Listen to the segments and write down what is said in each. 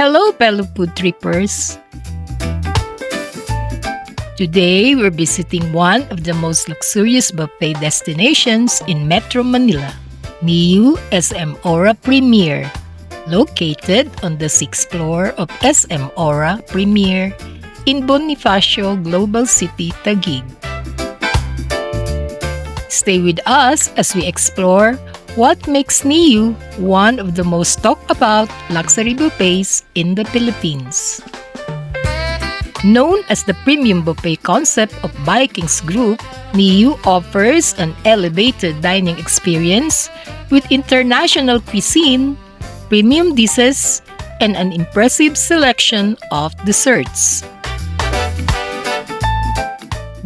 Hello, fellow food trippers! Today, we're visiting one of the most luxurious buffet destinations in Metro Manila, NIU SM Aura Premier, located on the 6th floor of SM Aura Premier in Bonifacio Global City, Taguig. Stay with us as we explore what makes NIU one of the most talked about luxury buffets in the Philippines. Known as the premium buffet concept of Vikings Group, NIU offers an elevated dining experience with international cuisine, premium dishes, and an impressive selection of desserts.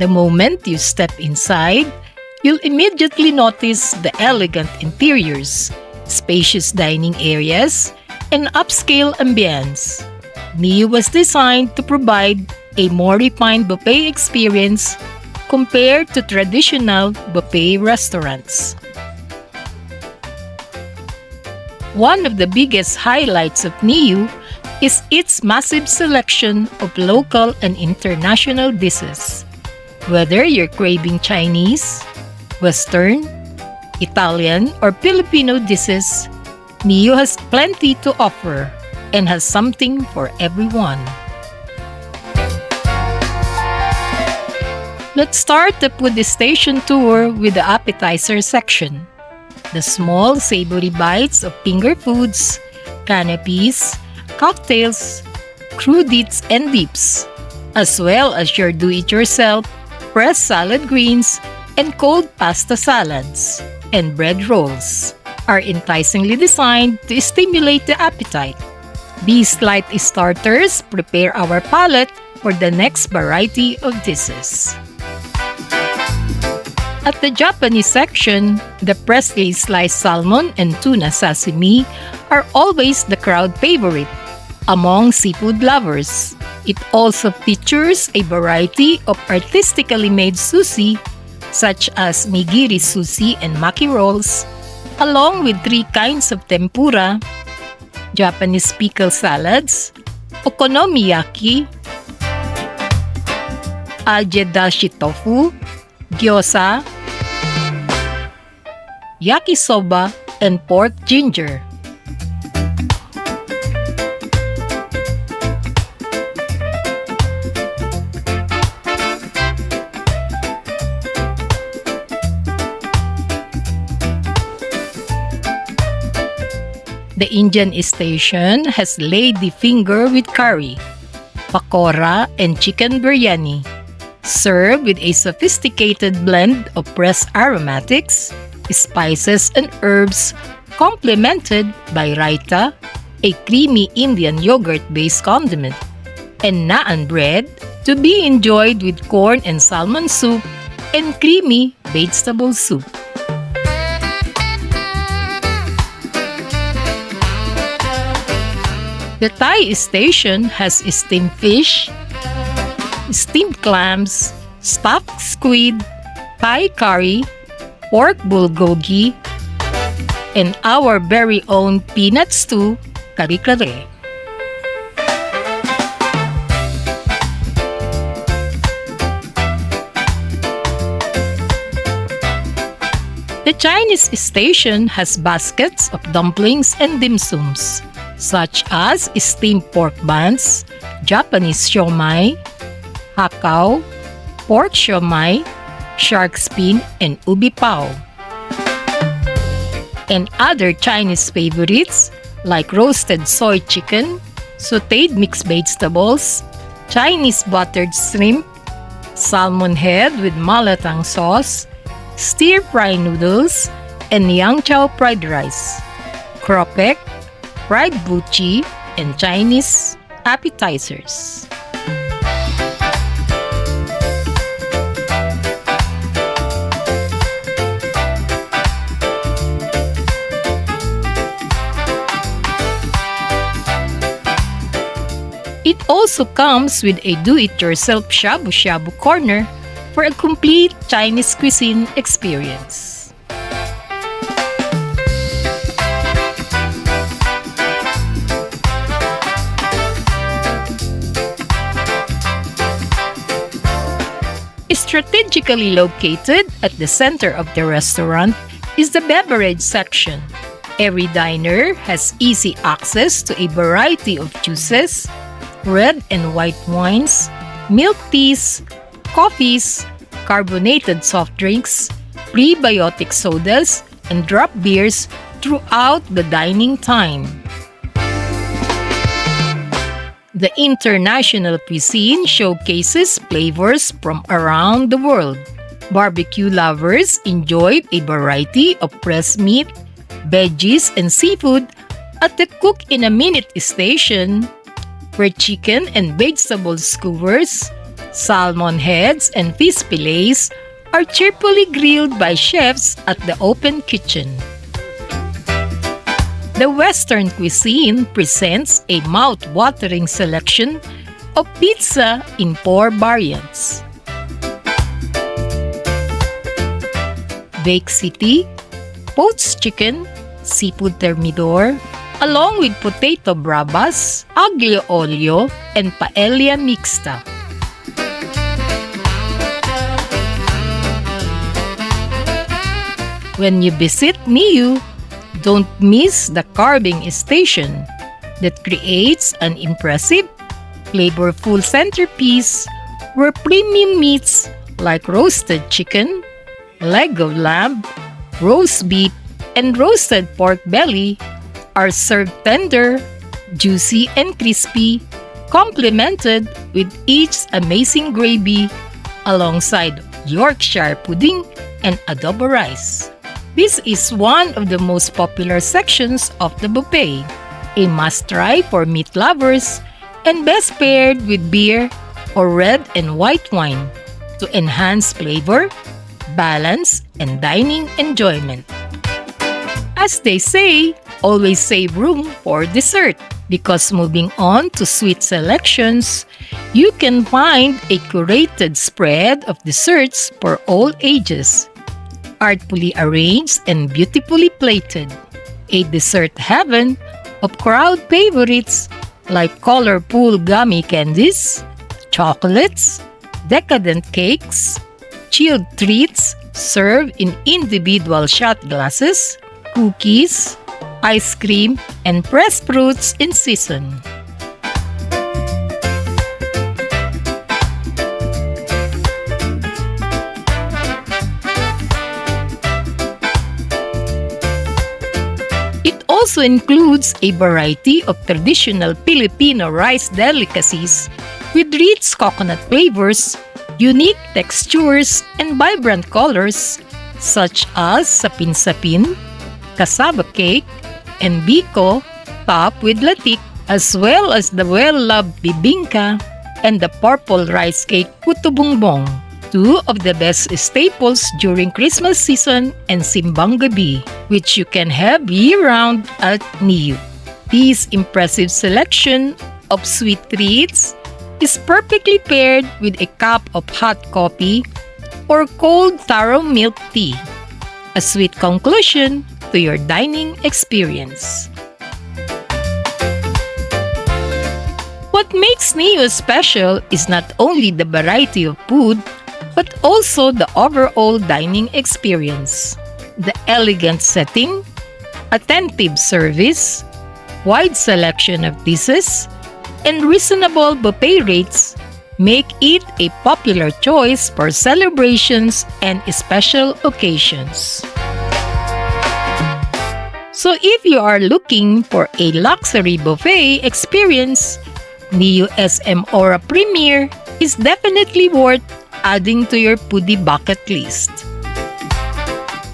The moment you step inside, you'll immediately notice the elegant interiors, spacious dining areas, and upscale ambience. NIU was designed to provide a more refined buffet experience compared to traditional buffet restaurants. One of the biggest highlights of NIU is its massive selection of local and international dishes. Whether you're craving Chinese, Western, Italian, or Filipino dishes, NIU has plenty to offer and has something for everyone. Let's start the food station tour with the Appetizer Section. The small, savory bites of finger foods, canapes, cocktails, crudités and dips, as well as your do-it-yourself pressed salad greens and cold pasta salads and bread rolls, are enticingly designed to stimulate the appetite. These light starters prepare our palate for the next variety of dishes. At the Japanese section, the freshly sliced salmon and tuna sashimi are always the crowd favorite among seafood lovers. It also features a variety of artistically made sushi such as nigiri sushi and maki rolls, along with 3 kinds of tempura, Japanese pickle salads, okonomiyaki, agedashi tofu, gyoza, yakisoba, and pork ginger. The Indian station has lady finger with curry, pakora, and chicken biryani, served with a sophisticated blend of pressed aromatics, spices, and herbs, complemented by raita, a creamy Indian yogurt-based condiment, and naan bread to be enjoyed with corn and salmon soup and creamy vegetable soup. The Thai station has steamed fish, steamed clams, stuffed squid, Thai curry, pork bulgogi, and our very own peanut stew, kare-kare. The Chinese station has baskets of dumplings and dim sums, such as steamed pork buns, Japanese siomai, hakao, pork siomai, shark fin, and ubi pao. And other Chinese favorites like roasted soy chicken, sautéed mixed vegetables, Chinese buttered shrimp, salmon head with malatang sauce, stir-fry noodles, and yang chow fried rice, kropek, fried buchi, and Chinese appetizers. It also comes with a do-it-yourself shabu-shabu corner for a complete Chinese cuisine experience. Strategically located at the center of the restaurant is the Beverage Section. Every diner has easy access to a variety of juices, red and white wines, milk teas, coffees, carbonated soft drinks, prebiotic sodas, and drop beers throughout the dining time. The International Cuisine showcases flavors from around the world. Barbecue lovers enjoyed a variety of pressed meat, veggies, and seafood at the Cook in a Minute station, where chicken and vegetable skewers, salmon heads, and fish fillets are cheerfully grilled by chefs at the open kitchen. The Western cuisine presents a mouth-watering selection of pizza in 4 variants. Bake City, poached chicken, seafood thermidor, along with potato bravas, aglio olio, and paella mixta. When you visit NIU, don't miss the carving station that creates an impressive, flavorful centerpiece where premium meats like roasted chicken, leg of lamb, roast beef, and roasted pork belly are served tender, juicy, and crispy, complemented with each amazing gravy alongside Yorkshire pudding and adobo rice. This is one of the most popular sections of the buffet, a must-try for meat lovers and best paired with beer or red and white wine to enhance flavor, balance, and dining enjoyment. As they say, always save room for dessert, because moving on to sweet selections, you can find a curated spread of desserts for all ages, artfully arranged and beautifully plated. A dessert heaven of crowd favorites like colorful gummy candies, chocolates, decadent cakes, chilled treats served in individual shot glasses, cookies, ice cream, and pressed fruits in season. It also includes a variety of traditional Filipino rice delicacies with rich coconut flavors, unique textures, and vibrant colors such as sapin-sapin, cassava cake, and biko topped with latik, as well as the well-loved bibingka and the purple rice cake puto bumbong, two of the best staples during Christmas season and simbang gabi, which you can have year-round at NIU. This impressive selection of sweet treats is perfectly paired with a cup of hot coffee or cold taro milk tea, a sweet conclusion to your dining experience. What makes NIU special is not only the variety of food, but also the overall dining experience. The elegant setting, attentive service, wide selection of dishes, and reasonable buffet rates make it a popular choice for celebrations and special occasions. So if you are looking for a luxury buffet experience, NIU SM Aura Premier is definitely worth adding to your foodie bucket list.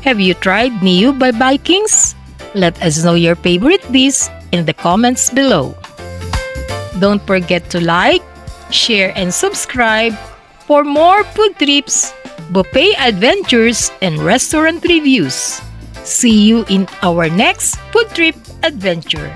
Have you tried NIU by Vikings? Let us know your favorite dish in the comments below. Don't forget to like, share, and subscribe for more food trips, buffet adventures, and restaurant reviews. See you in our next food trip adventure.